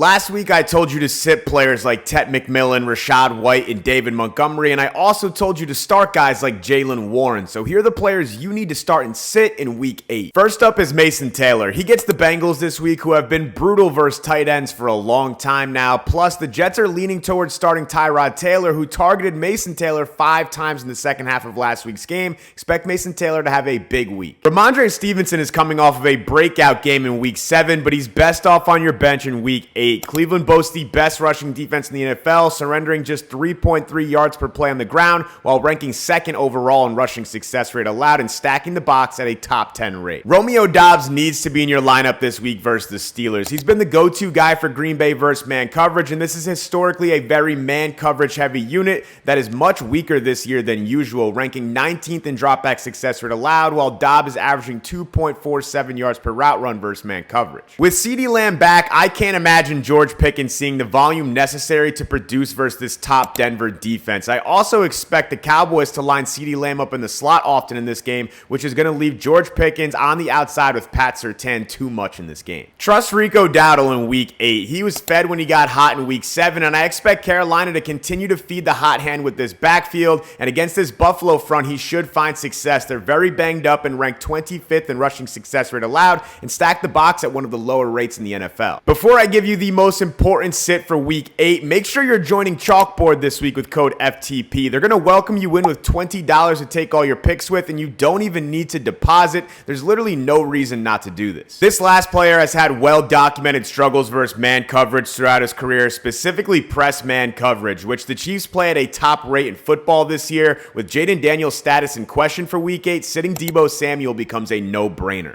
Last week, I told you to sit players like Tet McMillan, Rachaad White, and David Montgomery, and I also told you to start guys like Jaylen Warren. So here are the players you need to start and sit in Week 8. First up is Mason Taylor. He gets the Bengals this week, who have been brutal versus tight ends for a long time now. Plus, the Jets are leaning towards starting Tyrod Taylor, who targeted Mason Taylor 5 times in the second half of last week's game. Expect Mason Taylor to have a big week. Ramondre Stevenson is coming off of a breakout game in Week 7, but he's best off on your bench in Week 8. Cleveland boasts the best rushing defense in the NFL, surrendering just 3.3 yards per play on the ground, while ranking second overall in rushing success rate allowed and stacking the box at a top 10 rate. Romeo Doubs needs to be in your lineup this week versus the Steelers. He's been the go-to guy for Green Bay versus man coverage, and this is historically a very man coverage heavy unit that is much weaker this year than usual, ranking 19th in dropback success rate allowed, while Doubs is averaging 2.47 yards per route run versus man coverage. With CeeDee Lamb back, I can't imagine George Pickens seeing the volume necessary to produce versus this top Denver defense. I also expect the Cowboys to line CeeDee Lamb up in the slot often in this game, which is going to leave George Pickens on the outside with Pat Surtain too much in this game. Trust Rico Dowdle in Week 8. He was fed when he got hot in Week 7, and I expect Carolina to continue to feed the hot hand with this backfield, and against this Buffalo front, he should find success. They're very banged up and ranked 25th in rushing success rate allowed and stack the box at one of the lower rates in the NFL. Before I give you the most important sit for Week 8, make sure you're joining Chalkboard this week with code FTP. They're going to welcome you in with $20 to take all your picks with, and you don't even need to deposit. There's literally no reason not to do this. This last player has had well-documented struggles versus man coverage throughout his career, specifically press man coverage, which the Chiefs play at a top rate in football this year. With Jaden Daniels' status in question for Week 8, sitting Deebo Samuel becomes a no-brainer.